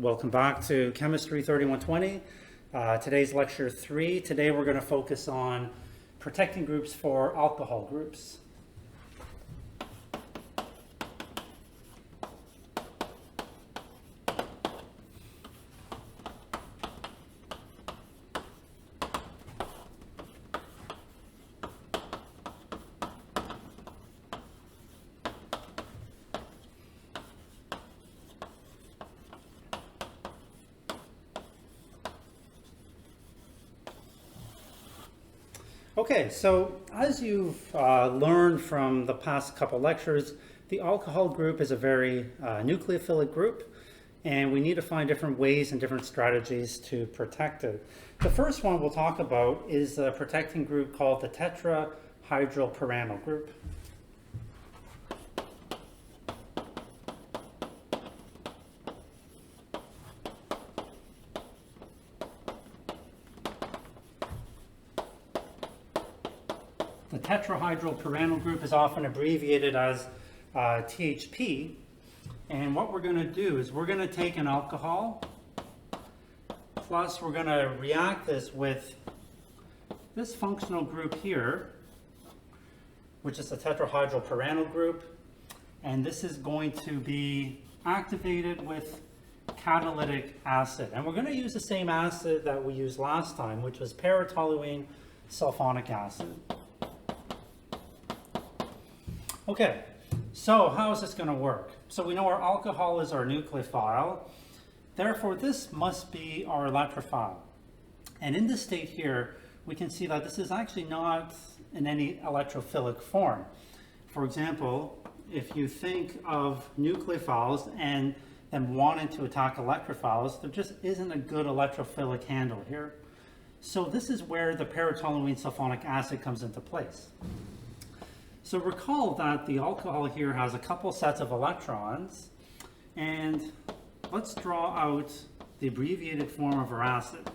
Welcome back to Chemistry 3120. Today's lecture 3. Today we're going to focus on protecting groups for alcohol groups. Okay, so as you've learned from the past couple lectures, the alcohol group is a very nucleophilic group, and we need to find different ways and different strategies to protect it. The first one we'll talk about is a protecting group called the tetrahydropyranosyl group. The tetrahydropyranosyl group is often abbreviated as THP, and what we're going to do is we're going to take an alcohol, plus we're going to react this with this functional group here, which is the tetrahydropyranosyl group, and this is going to be activated with catalytic acid. And we're going to use the same acid that we used last time, which was para-toluene sulfonic acid. Okay, so how is this going to work? So we know our alcohol is our nucleophile, therefore this must be our electrophile. And in this state here, we can see that this is actually not in any electrophilic form. For example, if you think of nucleophiles and them wanting to attack electrophiles, there just isn't a good electrophilic handle here. So this is where the para-toluene sulfonic acid comes into place. So recall that the alcohol here has a couple sets of electrons, and let's draw out the abbreviated form of our acid.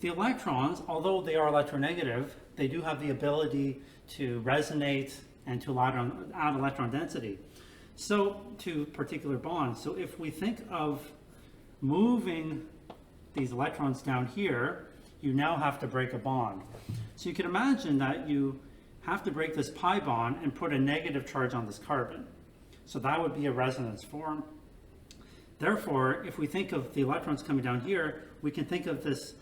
The electrons, although they are electronegative, they do have the ability to resonate and to add electron density. So to particular bonds. So if we think of moving these electrons down here, you now have to break a bond. So you can imagine that you have to break this pi bond and put a negative charge on this carbon. So that would be a resonance form. Therefore, if we think of the electrons coming down here, we can think of this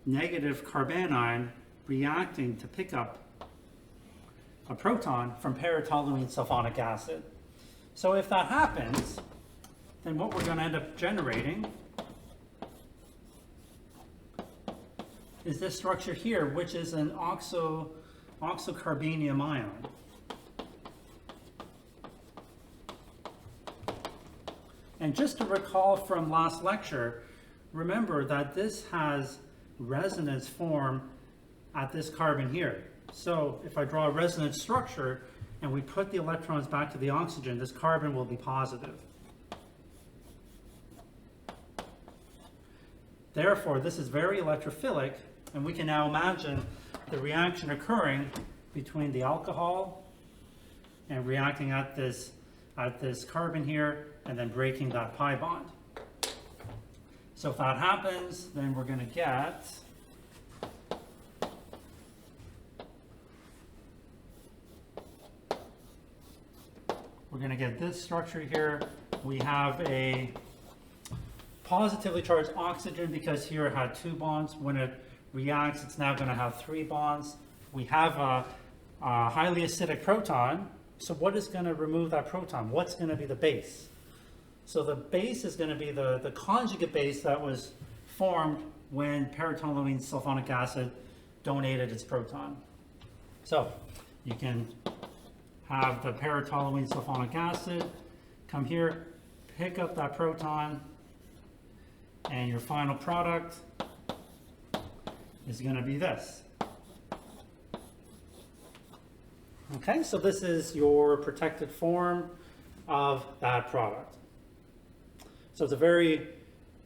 negative carbanion reacting to pick up a proton from para-toluene sulfonic acid. So if that happens, then what we're going to end up generating is this structure here, which is an oxocarbenium ion. And just to recall from last lecture, remember that this has resonance form at this carbon here. So if I draw a resonance structure and we put the electrons back to the oxygen, this carbon will be positive. Therefore, this is very electrophilic, and we can now imagine the reaction occurring between the alcohol and reacting at this carbon here and then breaking that pi bond. So if that happens, then we're going to get this structure here. We have a positively charged oxygen because here it had 2 bonds. When it reacts, it's now going to have 3 bonds. We have a highly acidic proton. So what is going to remove that proton? What's going to be the base? So the base is going to be the conjugate base that was formed when para-toluene sulfonic acid donated its proton. So you can have the para-toluene sulfonic acid come here, pick up that proton, and your final product is going to be this. Okay, so this is your protected form of that product. So it's a very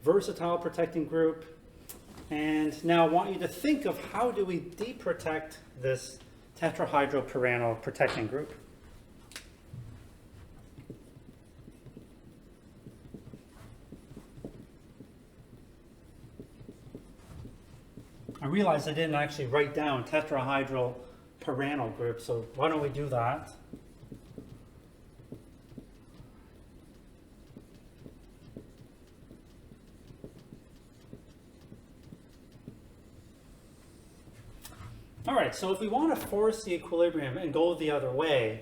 versatile protecting group. And now I want you to think of how do we deprotect this tetrahydropyranosyl protecting group. realized I didn't actually write down tetrahydral pyranyl group, so why don't we do that? All right, so if we want to force the equilibrium and go the other way,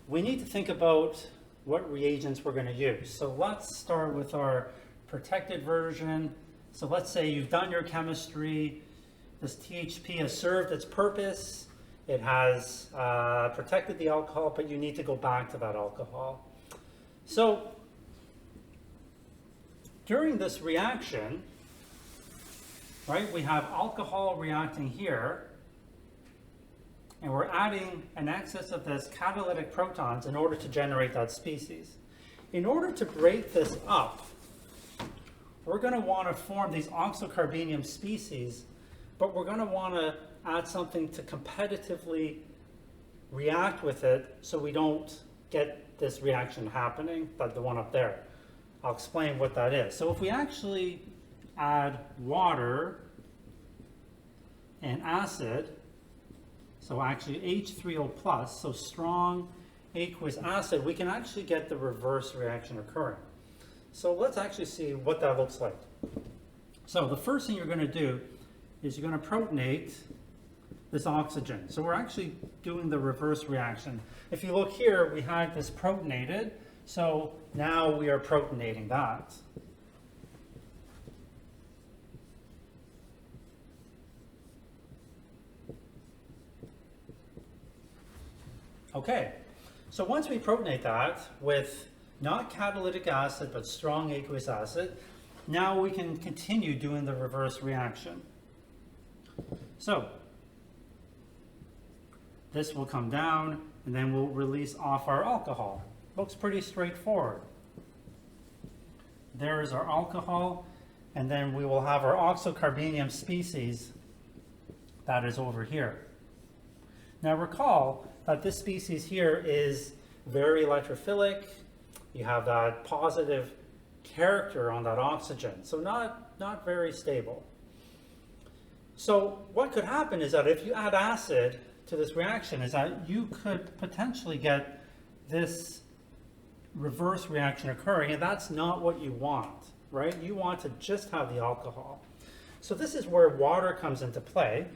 we need to think about what reagents we're going to use. So let's start with our protected version. So let's say you've done your chemistry. This THP has served its purpose. It has protected the alcohol, but you need to go back to that alcohol. So during this reaction, right, we have alcohol reacting here, and we're adding an excess of this catalytic protons in order to generate that species. In order to break this up, we're going to want to form these oxocarbenium species, but we're going to want to add something to competitively react with it so we don't get this reaction happening, like the one up there. I'll explain what that is. So if we actually add water and acid, so actually H3O+, so strong aqueous acid, we can actually get the reverse reaction occurring. So let's actually see what that looks like. So the first thing you're going to do is you're going to protonate this oxygen. So we're actually doing the reverse reaction. If you look here, we had this protonated, so now we are protonating that. Okay, so once we protonate that with not catalytic acid but strong aqueous acid, now we can continue doing the reverse reaction. So this will come down and then we'll release off our alcohol. Looks pretty straightforward. There is our alcohol, and then we will have our oxocarbenium species that is over here. Now recall that this species here is very electrophilic. You have that positive character on that oxygen, so not very stable. So what could happen is that if you add acid to this reaction is that you could potentially get this reverse reaction occurring, and that's not what you want, right? You want to just have the alcohol. So this is where water comes into play.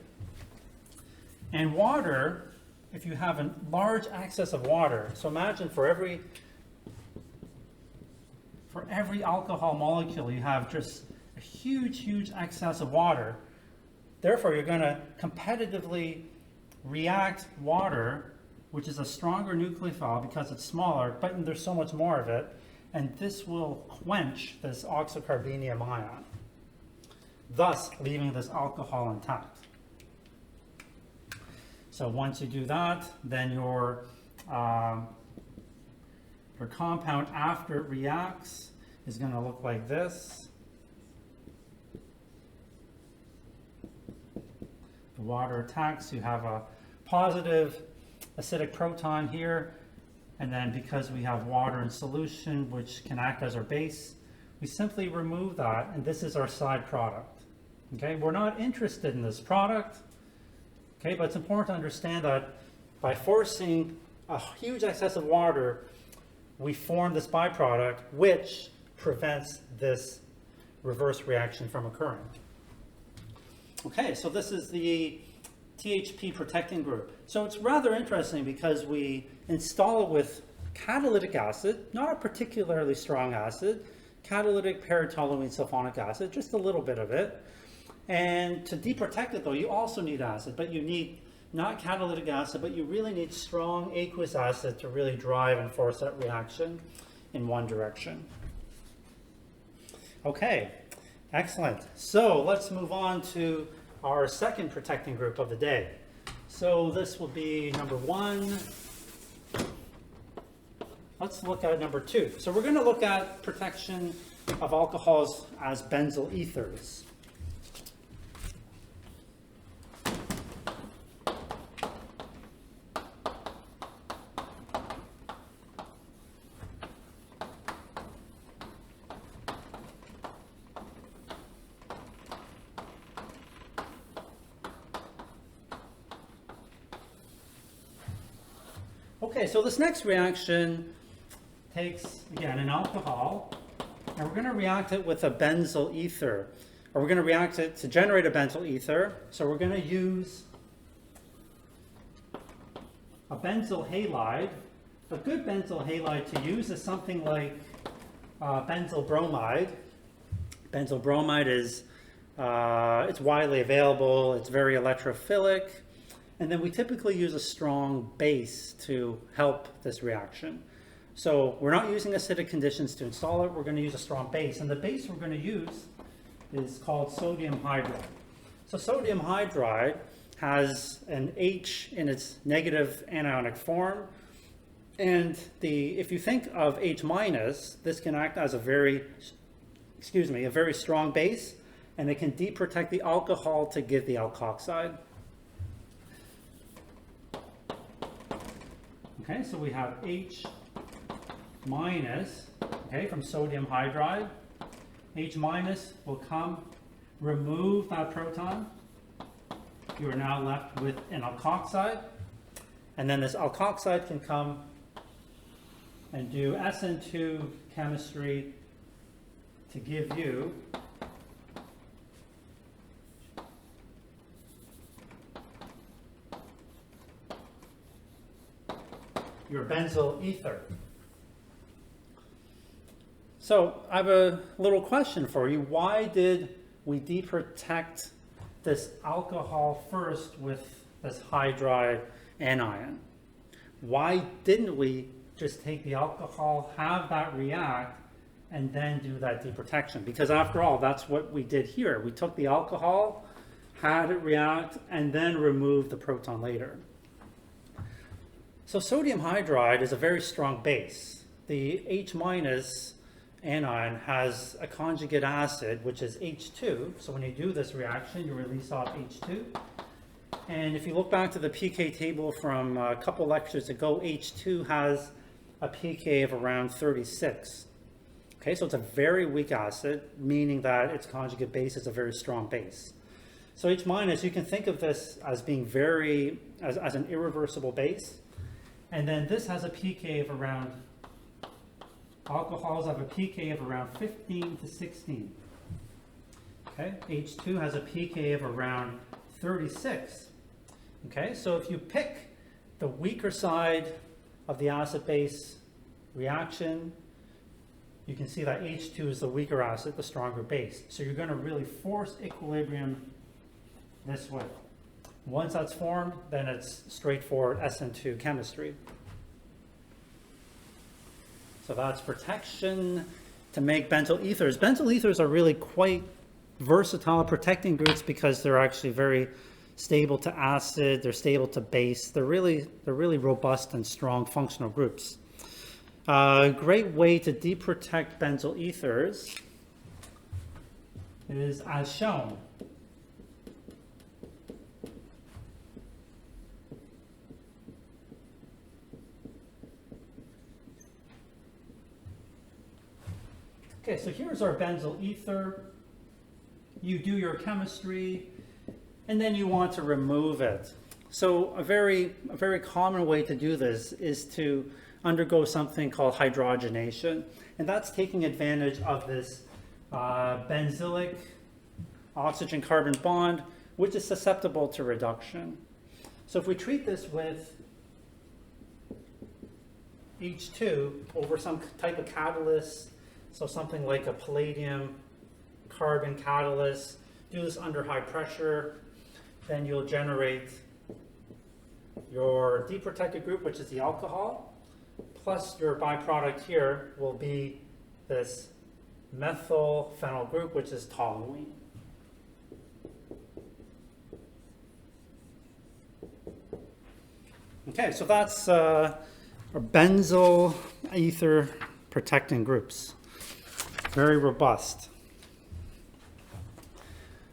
And water, if you have a large excess of water, so imagine for every alcohol molecule you have just a huge excess of water. Therefore, you're going to competitively react water, which is a stronger nucleophile because it's smaller, but there's so much more of it, and this will quench this oxocarbenium ion, thus leaving this alcohol intact. So once you do that, then your compound after it reacts is going to look like this. The water attacks, you have a positive acidic proton here, and then because we have water in solution which can act as our base, we simply remove that, and this is our side product. Okay, we're not interested in this product, okay, but it's important to understand that by forcing a huge excess of water, we form this byproduct which prevents this reverse reaction from occurring. Okay, so this is the THP protecting group. So it's rather interesting because we install it with catalytic acid, not a particularly strong acid, catalytic paratoluene sulfonic acid, just a little bit of it. And to deprotect it though, you also need acid, but you need not catalytic acid, but you really need strong aqueous acid to really drive and force that reaction in one direction. Okay, excellent. So let's move on to our second protecting group of the day. So this will be number 1. Let's look at number 2. So we're going to look at protection of alcohols as benzyl ethers. Okay, so this next reaction takes, again, an alcohol, and we're going to react it with a benzyl ether, or we're going to react it to generate a benzyl ether. So we're going to use a benzyl halide. A good benzyl halide to use is something like benzyl bromide. Benzyl bromide is it's widely available, it's very electrophilic, and then we typically use a strong base to help this reaction. So we're not using acidic conditions to install it, we're going to use a strong base, and the base we're going to use is called sodium hydride. So sodium hydride has an H in its negative anionic form, and if you think of H minus, this can act as a very strong base, and it can deprotect the alcohol to give the alkoxide. Okay, so we have H minus, okay, from sodium hydride. H minus will come, remove that proton. You are now left with an alkoxide, and then this alkoxide can come and do SN2 chemistry to give you your benzyl ether. So I have a little question for you. Why did we deprotect this alcohol first with this hydride anion? Why didn't we just take the alcohol, have that react, and then do that deprotection? Because after all, that's what we did here. We took the alcohol, had it react, and then removed the proton later. So sodium hydride is a very strong base. The H minus anion has a conjugate acid, which is H2. So when you do this reaction, you release off H2. And if you look back to the pK table from a couple lectures ago, H2 has a pK of around 36. Okay, so it's a very weak acid, meaning that its conjugate base is a very strong base. So H minus, you can think of this as being as an irreversible base. And then this has a pK of around, alcohols have a pK of around 15 to 16. Okay, H2 has a pK of around 36. Okay, so if you pick the weaker side of the acid-base reaction, you can see that H2 is the weaker acid, the stronger base. So you're going to really force equilibrium this way. Once that's formed, then it's straightforward SN2 chemistry. So that's protection to make benzyl ethers. Benzyl ethers are really quite versatile protecting groups because they're actually very stable to acid, they're stable to base. They're really robust and strong functional groups. A great way to deprotect benzyl ethers is as shown. Okay, so here's our benzyl ether. You do your chemistry, and then you want to remove it. So a very common way to do this is to undergo something called hydrogenation, and that's taking advantage of this benzylic oxygen-carbon bond, which is susceptible to reduction. So if we treat this with H2 over some type of catalyst, so something like a palladium carbon catalyst, do this under high pressure, then you'll generate your deprotected group, which is the alcohol, plus your byproduct here will be this methyl phenyl group, which is toluene. Okay, so that's our benzyl ether protecting groups. Very robust.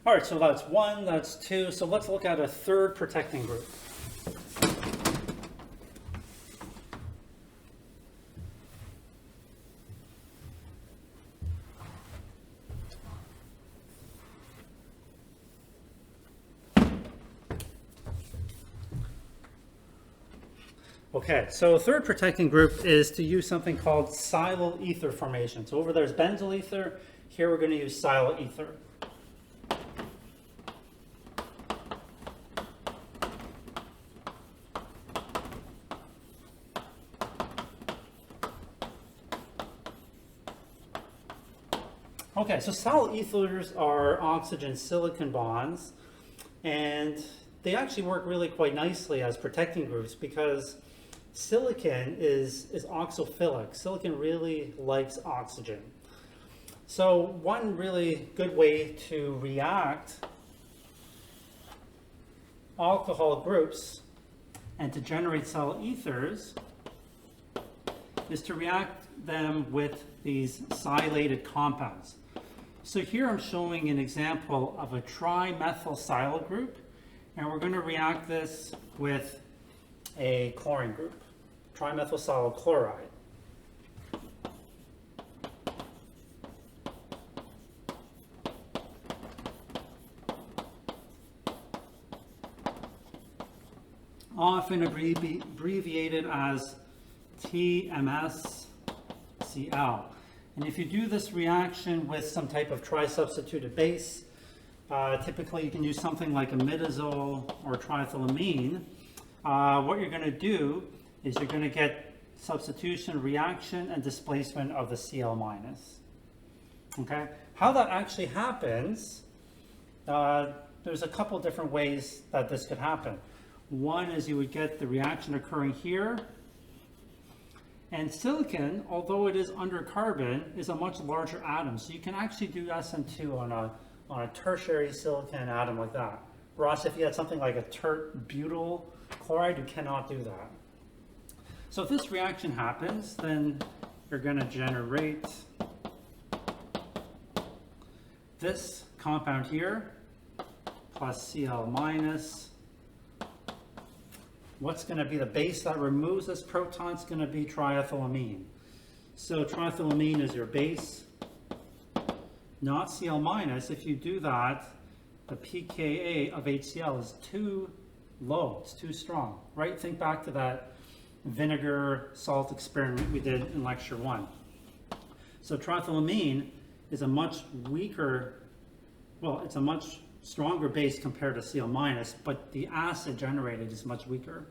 All right, so that's one, that's two. So let's look at a third protecting group. Okay, so third protecting group is to use something called silyl ether formation. So over there's benzyl ether, here we're going to use silyl ether. Okay, so silyl ethers are oxygen-silicon bonds, and they actually work really quite nicely as protecting groups because silicon is oxophilic. Silicon really likes oxygen. So one really good way to react alcohol groups and to generate silyl ethers is to react them with these silated compounds. So here I'm showing an example of a trimethylsilyl group, and we're going to react this with a chlorine group, trimethylsilyl chloride. Often abbreviated as TMSCl. And if you do this reaction with some type of tri-substituted base, typically you can use something like imidazole or triethylamine. What you're going to do is you're going to get substitution, reaction, and displacement of the Cl minus. Okay? How that actually happens, there's a couple different ways that this could happen. One is you would get the reaction occurring here. And silicon, although it is under carbon, is a much larger atom. So you can actually do SN2 on a tertiary silicon atom like that. Ross, if you had something like a tert-butyl chloride, you cannot do that. So if this reaction happens, then you're going to generate this compound here plus Cl minus. What's going to be the base that removes this proton? It's going to be triethylamine. So triethylamine is your base, not Cl minus. If you do that, the pKa of HCl is too low. It's too strong, right? Think back to that vinegar salt experiment we did in lecture 1. So triethylamine is a much weaker, well, it's a much stronger base compared to Cl minus, but the acid generated is much weaker.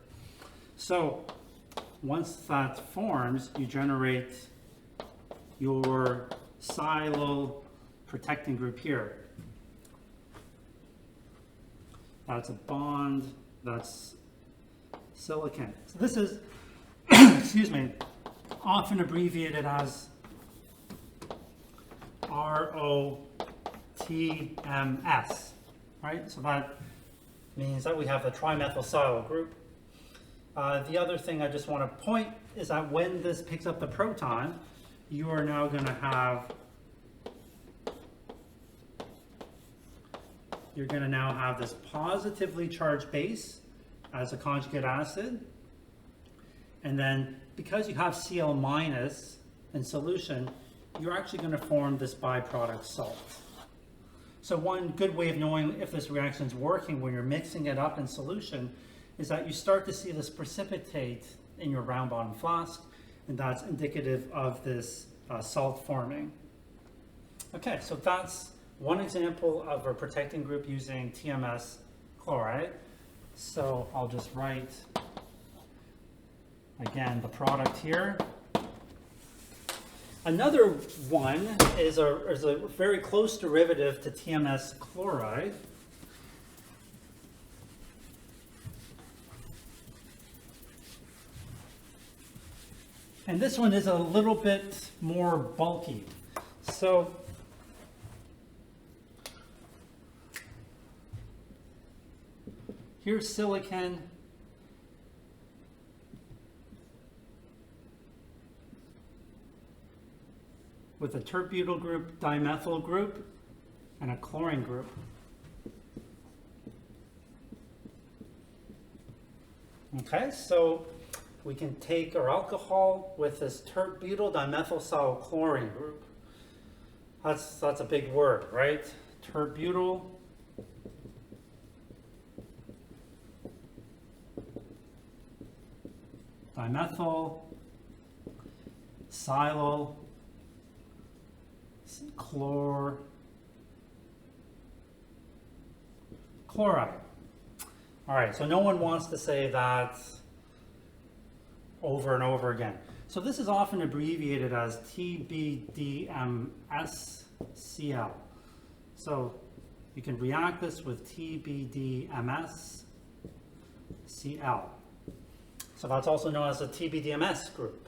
So once that forms, you generate your silyl protecting group here. That's a bond, that's silicon. So this is, excuse me, often abbreviated as ROTMS. Right, so that means that we have the trimethylsilyl group. The other thing I just want to point is that when this picks up the proton, you are now going to have, you're going to now have this positively charged base as a conjugate acid. And then because you have Cl minus in solution, you're actually going to form this byproduct salt. So one good way of knowing if this reaction is working when you're mixing it up in solution is that you start to see this precipitate in your round bottom flask, and that's indicative of this salt forming. Okay, so that's one example of a protecting group using TMS chloride. So I'll just write, again, the product here. Another one is a very close derivative to TMS chloride. And this one is a little bit more bulky. So here's silicon. With a tert-butyl group, dimethyl group, and a chlorine group. Okay, so we can take our alcohol with this tert-butyl dimethylsilyl chlorine group. That's a big word, right? Tert-butyl dimethyl, silyl, chloride. All right, so no one wants to say that over and over again. So this is often abbreviated as TBDMSCl. So you can react this with TBDMSCl. So that's also known as a TBDMS group.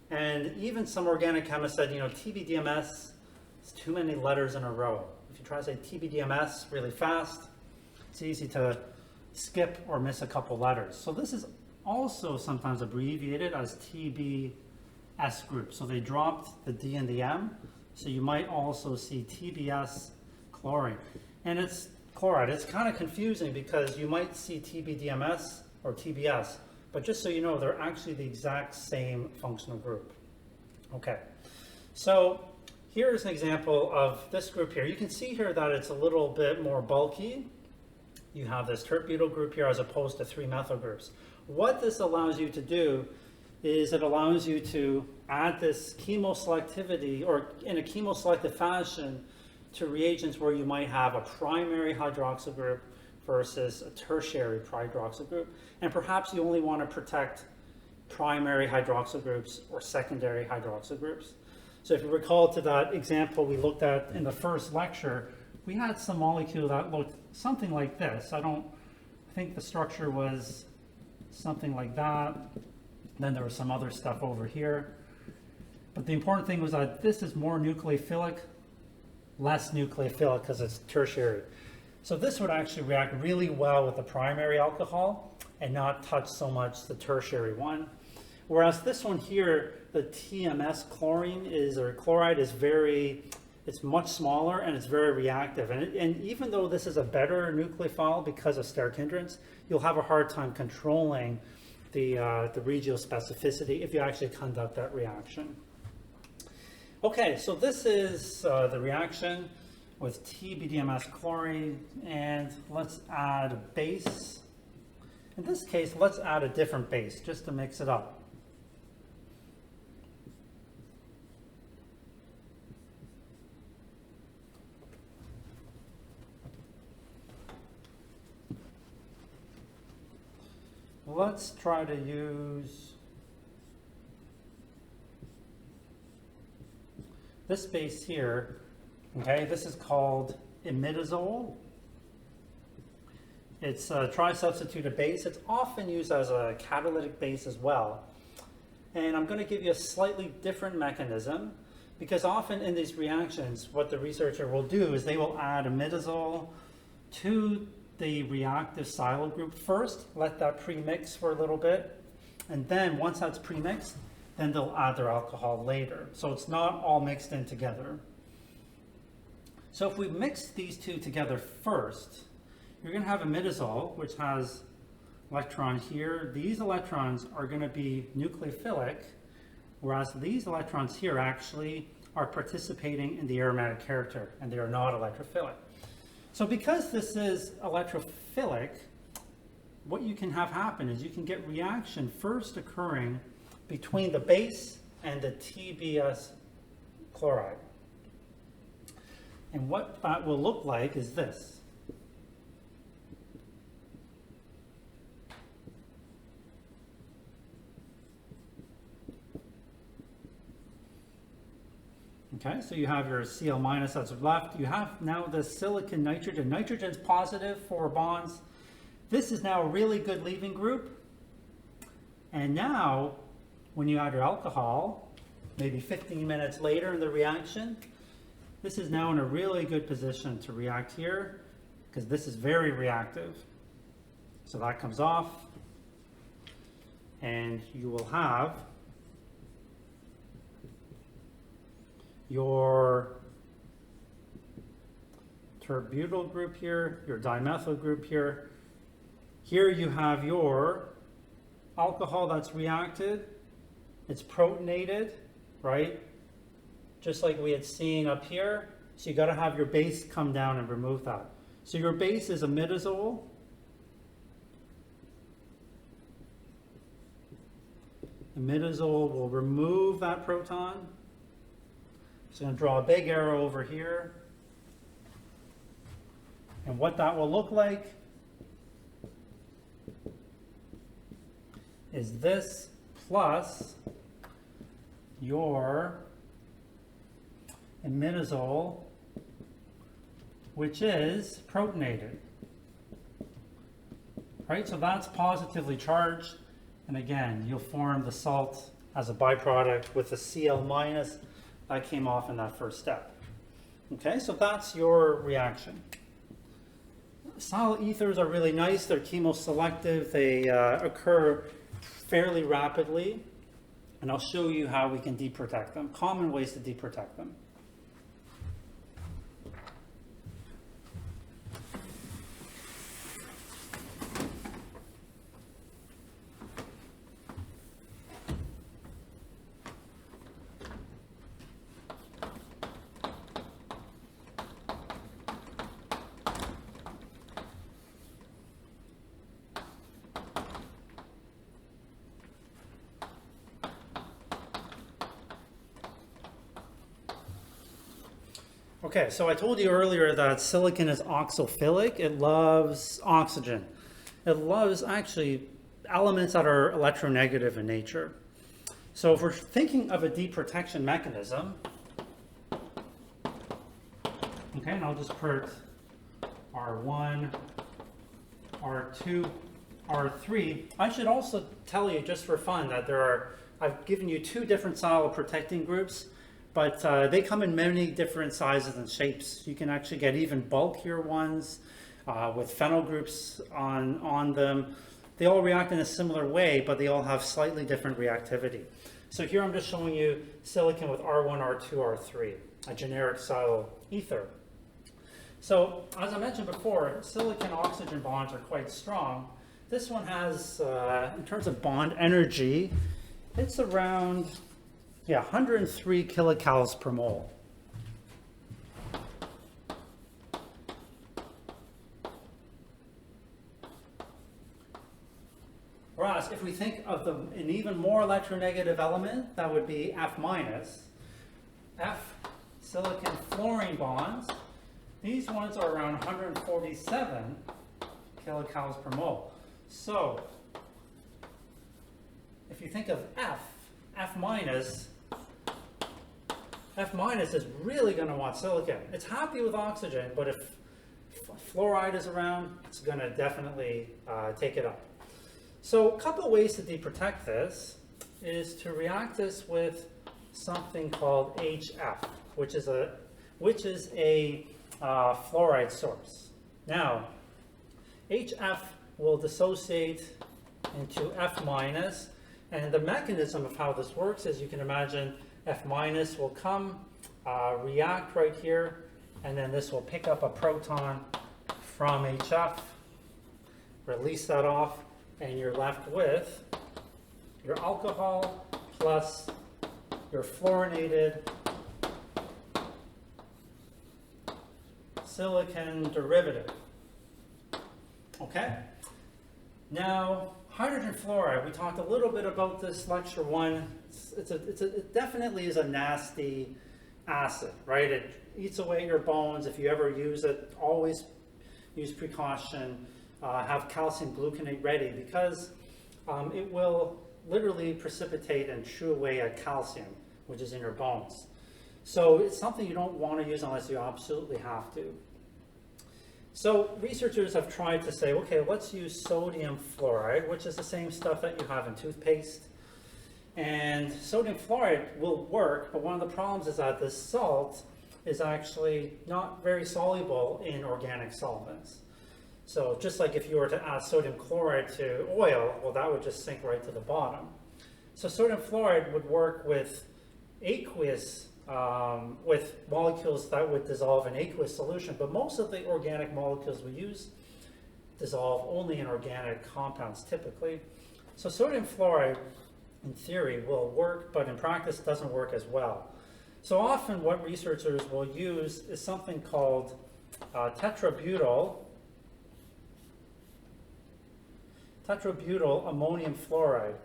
And even some organic chemists said, TBDMS is too many letters in a row. If you try to say TBDMS really fast, it's easy to skip or miss a couple letters. So this is also sometimes abbreviated as TBS group. So they dropped the D and the M. So you might also see TBS chlorine. And it's chloride. It's kind of confusing because you might see TBDMS or TBS, but just so you know, they're actually the exact same functional group. Okay, so here's an example of this group here. You can see here that it's a little bit more bulky. You have this tert-butyl group here as opposed to 3-methyl groups. What this allows you to do is it allows you to add this chemoselectivity, or in a chemoselective fashion, to reagents where you might have a primary hydroxyl group versus a tertiary hydroxyl group. And perhaps you only want to protect primary hydroxyl groups or secondary hydroxyl groups. So if you recall to that example we looked at in the first lecture, we had some molecule that looked something like this. I think the structure was something like that. Then there was some other stuff over here. But the important thing was that this is more nucleophilic, less nucleophilic because it's tertiary. So this would actually react really well with the primary alcohol and not touch so much the tertiary one. Whereas this one here, the TMS chlorine chloride is it's much smaller and it's very reactive. And even though this is a better nucleophile because of steric hindrance, you'll have a hard time controlling the regiospecificity if you actually conduct that reaction. Okay, so this is the reaction with TBDMS chlorine, and let's add a base. In this case, let's add a different base just to mix it up. Let's try to use this base here. Okay, this is called imidazole. It's a tri-substituted base. It's often used as a catalytic base as well. And I'm going to give you a slightly different mechanism because often in these reactions, what the researcher will do is they will add imidazole to the reactive silyl group first, let that pre-mix for a little bit, and then once that's pre-mixed, then they'll add their alcohol later. So it's not all mixed in together. So if we mix these two together first, you're going to have imidazole, which has electron here. These electrons are going to be nucleophilic, whereas these electrons here actually are participating in the aromatic character, and they are not electrophilic. So because this is electrophilic, what you can have happen is you can get reaction first occurring between the base and the TBS chloride. And what that will look like is this. Okay, so you have your Cl minus that's left. You have now the silicon nitrogen. Nitrogen's positive for bonds. This is now a really good leaving group. And now, when you add your alcohol, maybe 15 minutes later in the reaction, this is now in a really good position to react here because this is very reactive. So that comes off, and you will have your tert-butyl group here, your dimethyl group here. Here you have your alcohol that's reacted. It's protonated, right? Just like we had seen up here. So you got to have your base come down and remove that. So your base is imidazole. Imidazole will remove that proton. So I'm going to draw a big arrow over here. And what that will look like is this plus your imidazole, which is protonated. Right, so that's positively charged. And again, you'll form the salt as a byproduct with the Cl minus that came off in that first step. Okay, so that's your reaction. Solid ethers are really nice. They're chemoselective. They occur fairly rapidly. And I'll show you how we can deprotect them. Common ways to deprotect them. Okay, so I told you earlier that silicon is oxophilic. It loves oxygen. It loves actually elements that are electronegative in nature. So if we're thinking of a deprotection mechanism, okay, and I'll just put R1, R2, R3. I should also tell you, just for fun, that I've given you two different style of protecting groups. But they come in many different sizes and shapes. You can actually get even bulkier ones with phenyl groups on them. They all react in a similar way, but they all have slightly different reactivity. So here I'm just showing you silicon with R1, R2, R3, a generic style ether. So as I mentioned before, silicon-oxygen bonds are quite strong. This one has, in terms of bond energy, it's around 103 kilocalories per mole. Whereas if we think of an even more electronegative element, that would be F minus. F silicon fluorine bonds, these ones are around 147 kilocalories per mole. So if you think of F minus is really going to want silicon. It's happy with oxygen, but if fluoride is around, it's going to definitely take it up. So a couple of ways to deprotect this is to react this with something called HF, which is a fluoride source. Now, HF will dissociate into F minus, and the mechanism of how this works is, you can imagine, F minus will come, react right here, and then this will pick up a proton from HF, release that off, and you're left with your alcohol plus your fluorinated silicon derivative. Okay? Now, hydrogen fluoride, we talked a little bit about this lecture one. It definitely is a nasty acid, right? It eats away your bones. If you ever use it, always use precaution. Have calcium gluconate ready, because it will literally precipitate and chew away at calcium, which is in your bones. So it's something you don't want to use unless you absolutely have to. So researchers have tried to say, okay, let's use sodium fluoride, which is the same stuff that you have in toothpaste. And sodium fluoride will work, but one of the problems is that this salt is actually not very soluble in organic solvents. So just like if you were to add sodium chloride to oil, well, that would just sink right to the bottom. So sodium fluoride would work with aqueous, with molecules that would dissolve in aqueous solution, but most of the organic molecules we use dissolve only in organic compounds typically. So sodium fluoride, in theory, will work, but in practice doesn't work as well. So often what researchers will use is something called tetrabutyl ammonium fluoride.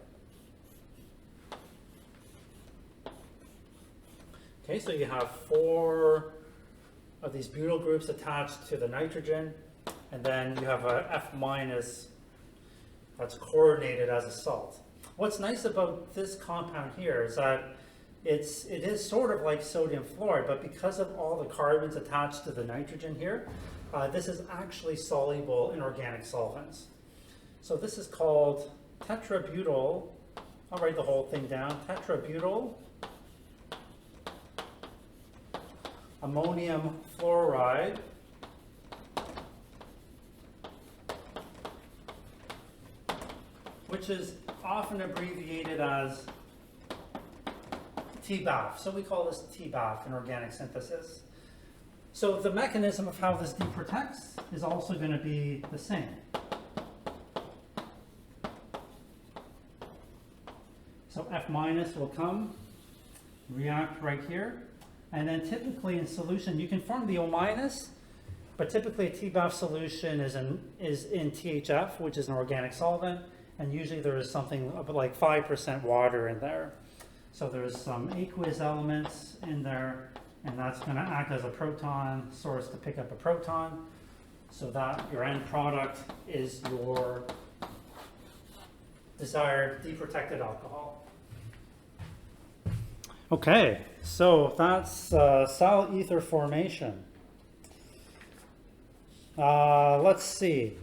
Okay, so you have 4 of these butyl groups attached to the nitrogen, and then you have a F minus that's coordinated as a salt. What's nice about this compound here is that it is sort of like sodium fluoride, but because of all the carbons attached to the nitrogen here, this is actually soluble in organic solvents. So this is called tetrabutyl, I'll write the whole thing down, tetrabutyl ammonium fluoride, which is often abbreviated as TBAF. So we call this TBAF in organic synthesis. So the mechanism of how this deprotects is also going to be the same. So F minus will come, react right here, and then typically in solution you can form the O minus, but typically a TBAF solution is in THF, which is an organic solvent, and usually there is something like 5% water in there. So there's some aqueous elements in there, and that's going to act as a proton source to pick up a proton, so that your end product is your desired deprotected alcohol. Okay, so that's sal ether formation. Let's see.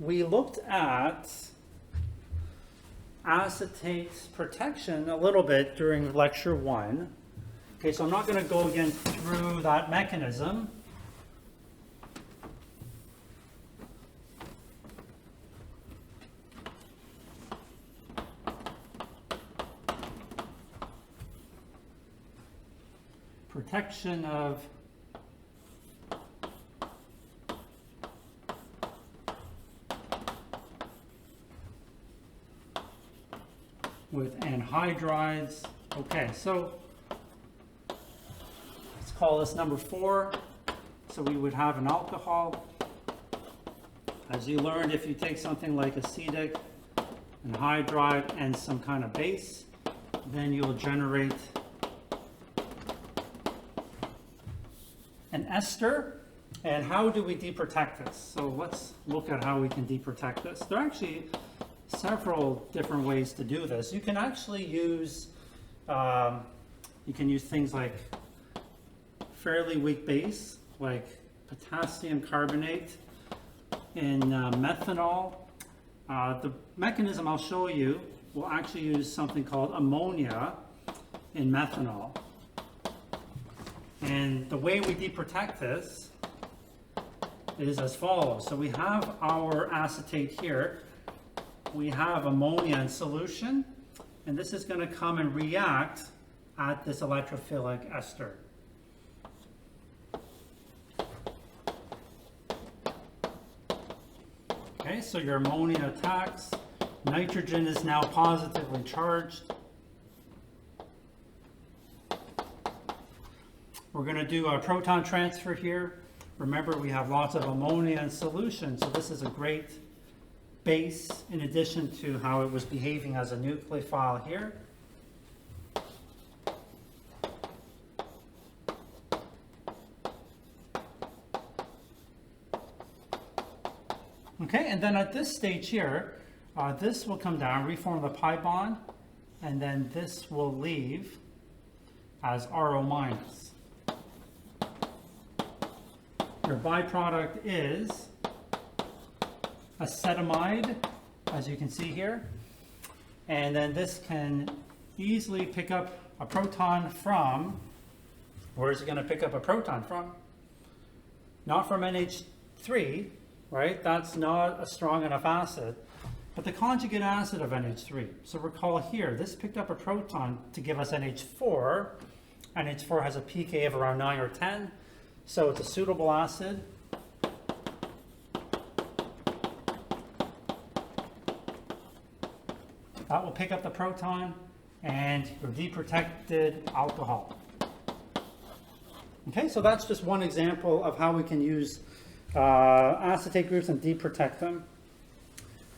We looked at acetate protection a little bit during lecture 1. Okay, so I'm not going to go again through that mechanism. Protection of with anhydrides. Okay, so let's call this number 4. So we would have an alcohol. As you learned, if you take something like acetic, anhydride, and some kind of base, then you'll generate an ester. And how do we deprotect this? So let's look at how we can deprotect this. There are actually several different ways to do this. You can actually use things like fairly weak base, like potassium carbonate in methanol. The mechanism I'll show you will actually use something called ammonia in methanol. And the way we deprotect this is as follows. So we have our acetate here. We have ammonia in solution, and this is going to come and react at this electrophilic ester. Okay, so your ammonia attacks. Nitrogen is now positively charged. We're going to do a proton transfer here. Remember, we have lots of ammonia in solution, so this is a great base in addition to how it was behaving as a nucleophile here. Okay, and then at this stage here, this will come down, reform the pi bond, and then this will leave as RO minus. Your byproduct is acetamide, as you can see here, and then this can easily pick up a proton from, where is it going to pick up a proton from? Not from NH3, right? That's not a strong enough acid, but the conjugate acid of NH3. So recall here, this picked up a proton to give us NH4. NH4 has a pK of around 9 or 10, so it's a suitable acid. That will pick up the proton and your deprotected alcohol. Okay, so that's just one example of how we can use acetate groups and deprotect them.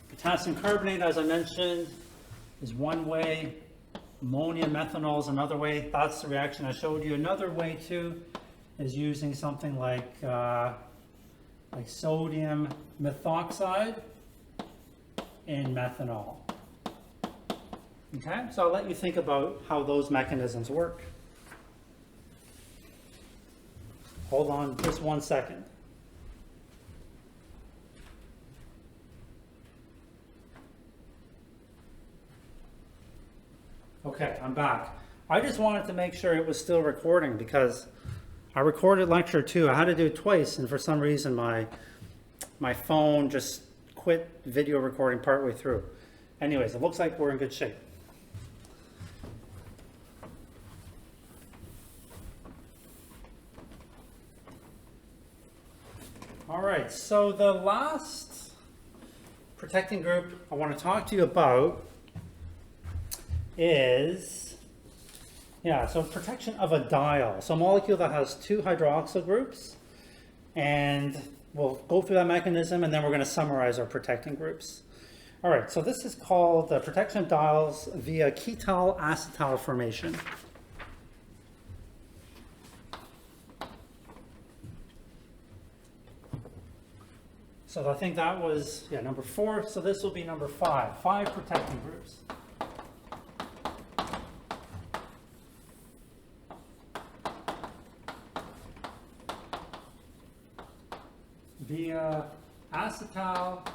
Potassium carbonate, as I mentioned, is one way. Ammonia methanol is another way. That's the reaction I showed you. Another way too is using something like sodium methoxide in methanol. Okay, so I'll let you think about how those mechanisms work. Hold on just 1 second. Okay, I'm back. I just wanted to make sure it was still recording because I recorded lecture 2. I had to do it twice, and for some reason my phone just quit video recording partway through. Anyways, it looks like we're in good shape. All right, so the last protecting group I want to talk to you about is, so protection of a diol. So a molecule that has 2 hydroxyl groups, and we'll go through that mechanism and then we're going to summarize our protecting groups. All right, so this is called the protection of diols via ketal-acetal formation. So I think that was, number 4. So this will be number 5. 5 protecting groups. Via acetal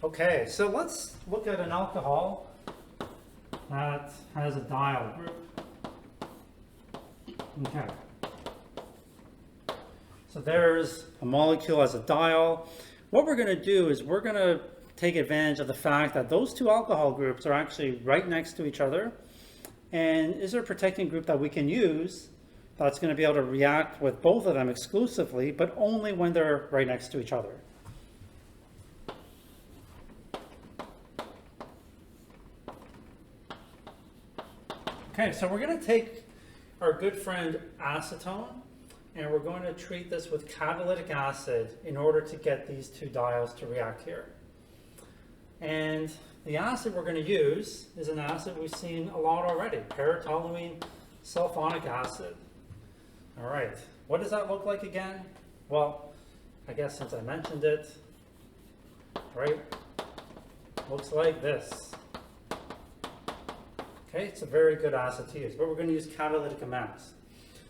Okay, so let's look at an alcohol that has a diol group. Okay. So there's a molecule as a diol. What we're going to do is we're going to take advantage of the fact that those 2 alcohol groups are actually right next to each other. And is there a protecting group that we can use that's going to be able to react with both of them exclusively, but only when they're right next to each other? Okay, so we're going to take our good friend acetone, and we're going to treat this with catalytic acid in order to get these 2 diols to react here. And the acid we're going to use is an acid we've seen a lot already, para-toluene sulfonic acid. All right, what does that look like again? Well, I guess since I mentioned it, right, looks like this. Okay, it's a very good acid to use, but we're going to use catalytic amounts.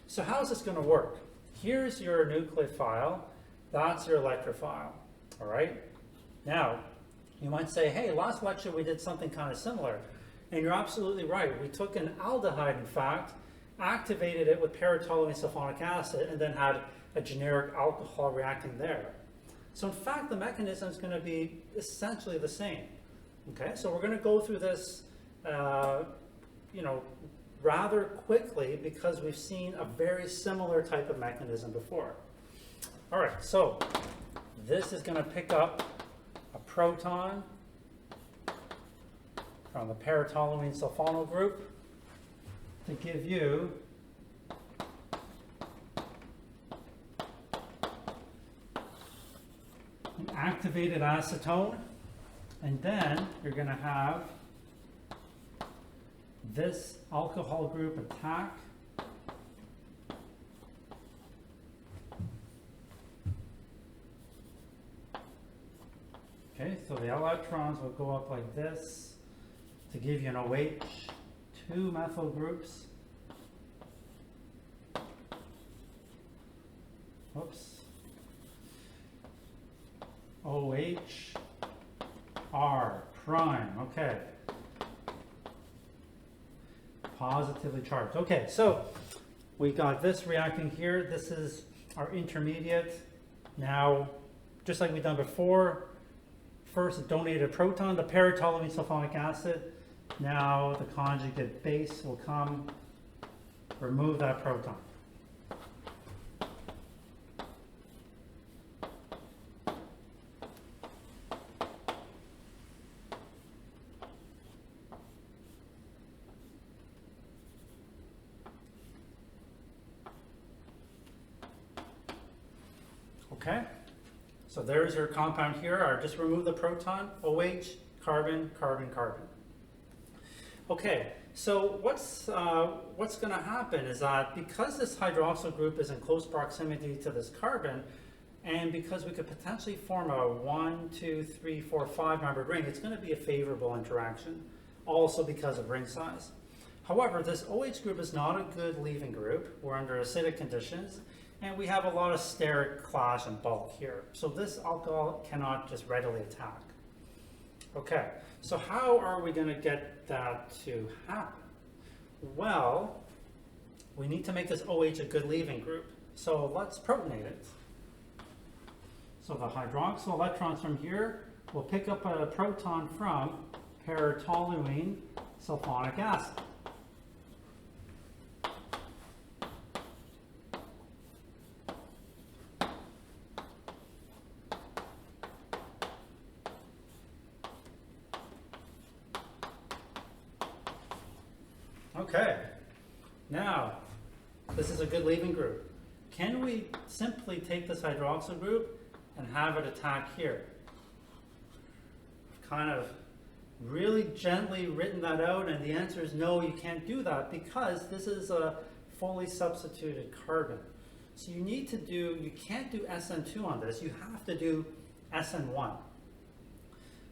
So how is this going to work? Here's your nucleophile, that's your electrophile, all right? Now, you might say, hey, last lecture we did something kind of similar, and you're absolutely right. We took an aldehyde, in fact, activated it with para-toluene sulfonic acid, and then had a generic alcohol reacting there. So in fact, the mechanism is going to be essentially the same. Okay, so we're going to go through this rather quickly because we've seen a very similar type of mechanism before. All right, so this is going to pick up a proton from the para-toluene sulfonyl group to give you an activated acetone, and then you're going to have this alcohol group attack okay, so the electrons will go up like this to give you an OH, 2 methyl groups. Oops. OH, R prime, okay. Positively charged. Okay, so we got this reacting here. This is our intermediate. Now, just like we've done before, first donated a proton, the para-toluene sulfonic acid. Now the conjugate base will come, remove that proton. Okay, so there's your compound here. I just remove the proton, OH, carbon, carbon, carbon. Okay, so what's going to happen is that because this hydroxyl group is in close proximity to this carbon, and because we could potentially form a 1, 2, 3, 4, 5-membered ring, it's going to be a favorable interaction, also because of ring size. However, this OH group is not a good leaving group. We're under acidic conditions, and we have a lot of steric clash and bulk here. So this alcohol cannot just readily attack. Okay, so how are we going to get that to happen? Well, we need to make this OH a good leaving group. So let's protonate it. So the hydroxyl electrons from here will pick up a proton from para-toluene sulfonic acid. Okay, now this is a good leaving group. Can we simply take this hydroxyl group and have it attack here? I've kind of really gently written that out, and the answer is no, you can't do that because this is a fully substituted carbon. So you can't do SN2 on this, you have to do SN1.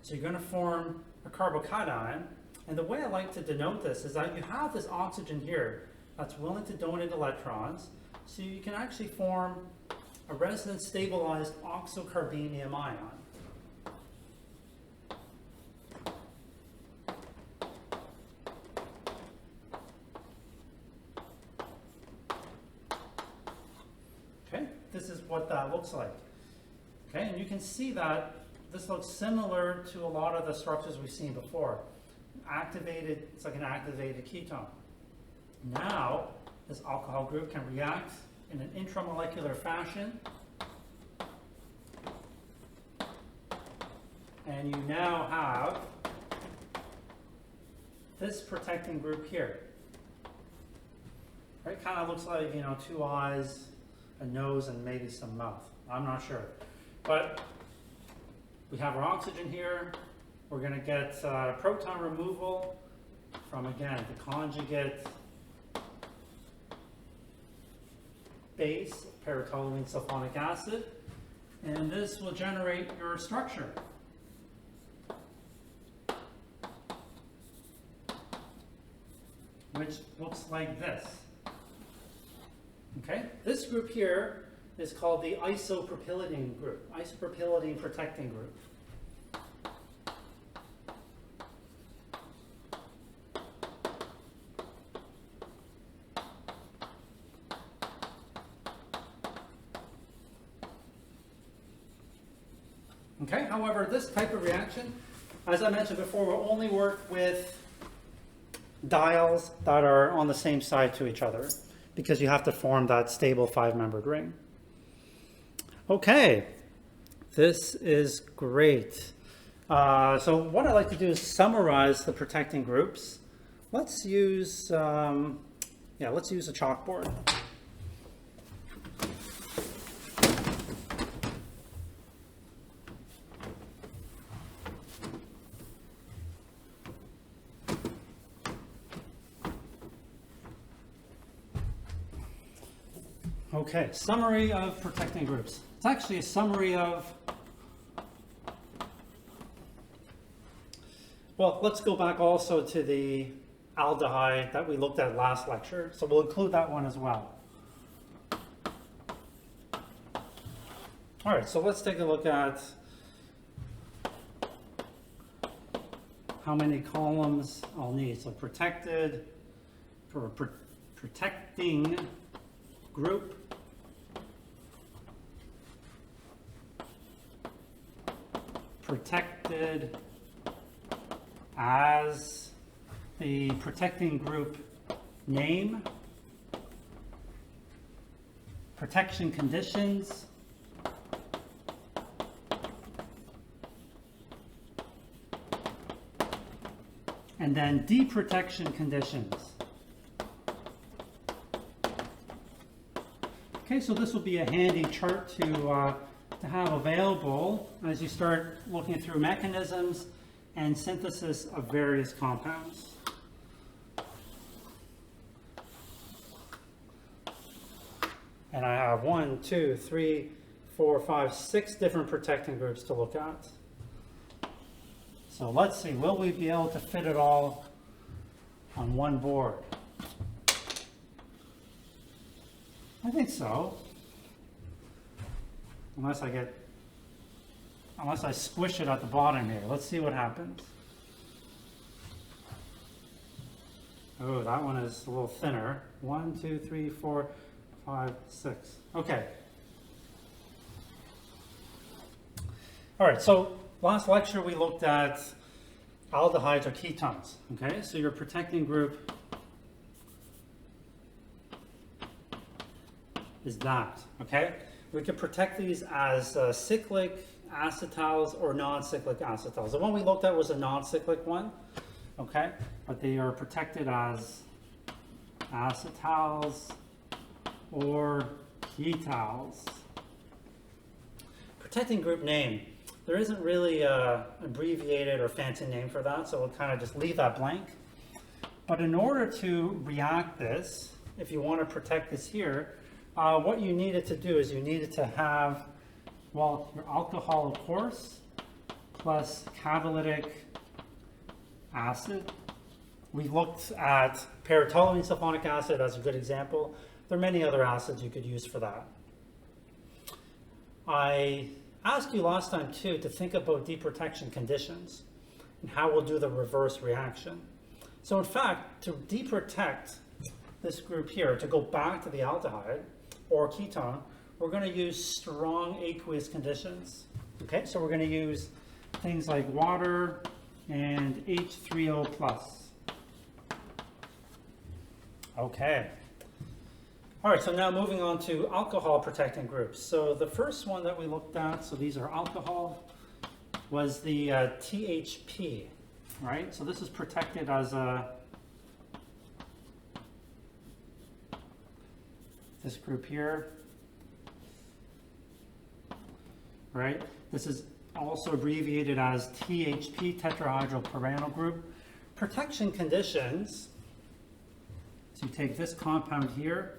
So you're going to form a carbocation. And the way I like to denote this is that you have this oxygen here that's willing to donate electrons, so you can actually form a resonance stabilized oxocarbenium ion. Okay, this is what that looks like. Okay, and you can see that this looks similar to a lot of the structures we've seen before. Activated, it's like an activated ketone. Now, this alcohol group can react in an intramolecular fashion. And you now have this protecting group here. Right? Kind of looks like, two eyes, a nose, and maybe some mouth. I'm not sure. But we have our oxygen here. We're going to get proton removal from, again, the conjugate base, para-toluene sulfonic acid, and this will generate your structure. Which looks like this. Okay, this group here is called the isopropylidine group, isopropylidine protecting group. Okay, however, this type of reaction, as I mentioned before, will only work with diols that are on the same side to each other because you have to form that stable 5-membered ring. Okay, this is great. So what I like to do is summarize the protecting groups. Let's use, let's use a chalkboard. Okay, summary of protecting groups. It's actually a summary of, well, let's go back also to the aldehyde that we looked at last lecture. So we'll include that one as well. All right, so let's take a look at how many columns I'll need. So protected, protecting group, protected as the protecting group name, protection conditions, and then deprotection conditions. Okay, so this will be a handy chart to to have available as you start looking through mechanisms and synthesis of various compounds. And I have 1, 2, 3, 4, 5, 6 different protecting groups to look at. So let's see, will we be able to fit it all on one board? I think so. Unless I squish it at the bottom here. Let's see what happens. Oh, that one is a little thinner. 1, 2, 3, 4, 5, 6. Okay. All right, so last lecture we looked at aldehydes or ketones. Okay, so your protecting group is that. Okay, we can protect these as cyclic acetals or non-cyclic acetals. The one we looked at was a non-cyclic one. Okay, but they are protected as acetals or ketols. Protecting group name. There isn't really an abbreviated or fancy name for that, so we'll kind of just leave that blank. But in order to react this, if you want to protect this here, what you needed to do is you needed to have, well, your alcohol, of course, plus catalytic acid. We looked at para-toluene sulfonic acid as a good example. There are many other acids you could use for that. I asked you last time too to think about deprotection conditions and how we'll do the reverse reaction. So in fact, to deprotect this group here, to go back to the aldehyde or ketone, we're going to use strong aqueous conditions. Okay, so we're going to use things like water and H3O+. Okay. All right, so now moving on to alcohol protecting groups. So the first one that we looked at, so these are alcohol, was the THP, right? So this is protected as this group here, right? This is also abbreviated as THP, tetrahydropyranosyl group. Protection conditions, so you take this compound here,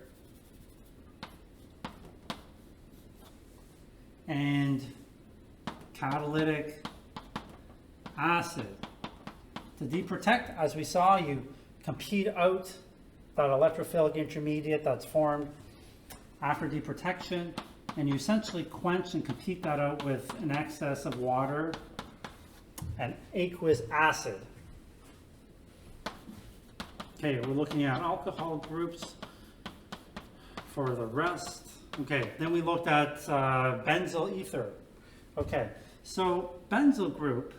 and catalytic acid. To deprotect, as we saw, you compete out that electrophilic intermediate that's formed after deprotection, and you essentially quench and compete that out with an excess of water and aqueous acid. Okay, we're looking at alcohol groups for the rest. Okay, then we looked at benzyl ether. Okay, so benzyl group,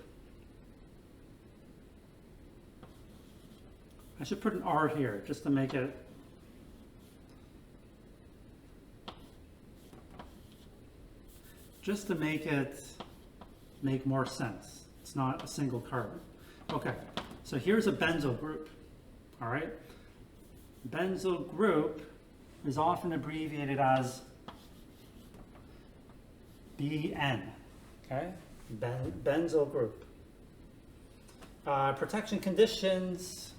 I should put an R here just to make it, make more sense. It's not a single carbon. Okay, so here's a benzyl group, all right? Benzyl group is often abbreviated as BN, okay? Benzyl group. Protection conditions,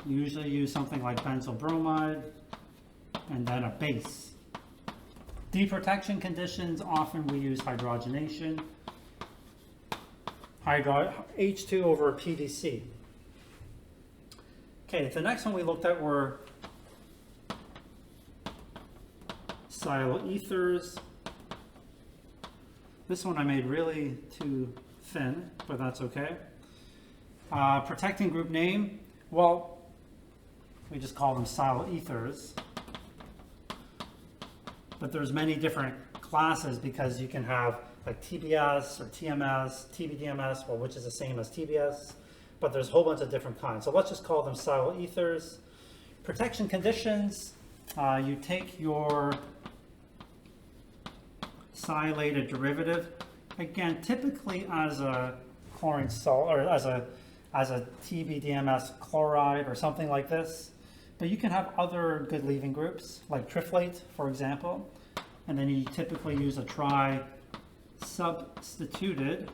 usually use something like benzyl bromide and then a base. Deprotection conditions, often we use hydrogenation, H2 over PDC. Okay, the next one we looked at were silyl ethers. This one I made really too thin, but that's okay. Protecting group name, well, we just call them silyl ethers. But there's many different classes because you can have like TBS or TMS, TBDMS, well, which is the same as TBS, but there's a whole bunch of different kinds. So let's just call them silyl ethers. Protection conditions, you take your silylated derivative, again, typically as a chlorine salt or as a TBDMS chloride or something like this. But you can have other good leaving groups, like triflate, for example. and then you typically use a tri-substituted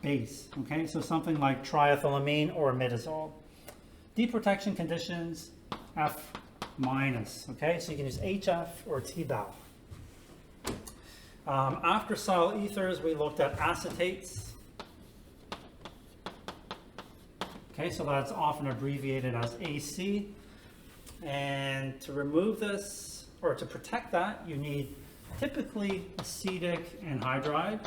base, okay? So something like triethylamine or imidazole. Deprotection conditions, F minus, okay? So you can use HF or TBAL. After solid ethers, we looked at acetates. Okay, so that's often abbreviated as AC. And to remove this, or to protect that, you need typically acetic anhydride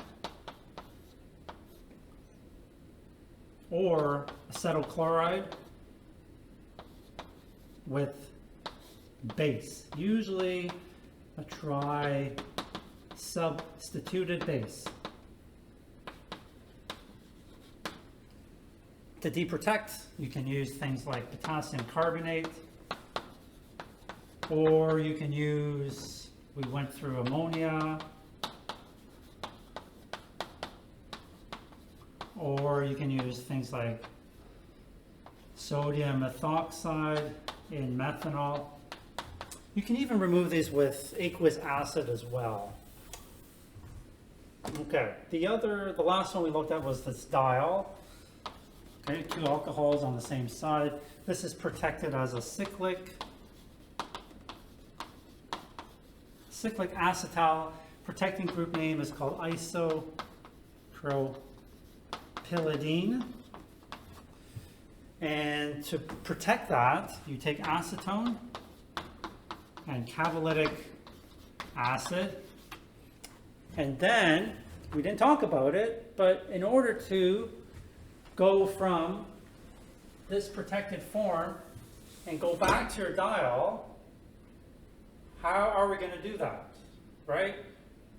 or acetyl chloride with base, usually a tri-substituted base. To deprotect, you can use things like potassium carbonate, or you can use, we went through ammonia, or you can use things like sodium methoxide in methanol. You can even remove these with aqueous acid as well. Okay, the last one we looked at was this diol. Okay, 2 alcohols on the same side. This is protected as a cyclic acetal. Protecting group name is called isopropylidine. And to protect that, you take acetone and catalytic acid. And then, we didn't talk about it, but in order to go from this protected form and go back to your diol, how are we going to do that, right?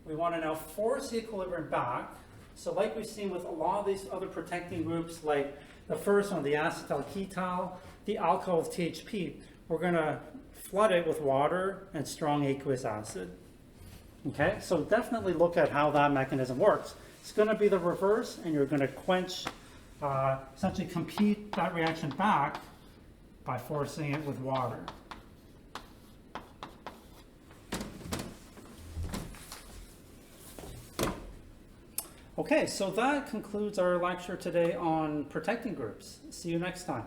We want to now force the equilibrium back. So like we've seen with a lot of these other protecting groups, like the first one, the acetyl ketal, the alcohol with THP, we're going to flood it with water and strong aqueous acid. Okay, so definitely look at how that mechanism works. It's going to be the reverse, and you're going to quench, essentially compete that reaction back by forcing it with water. Okay, so that concludes our lecture today on protecting groups. See you next time.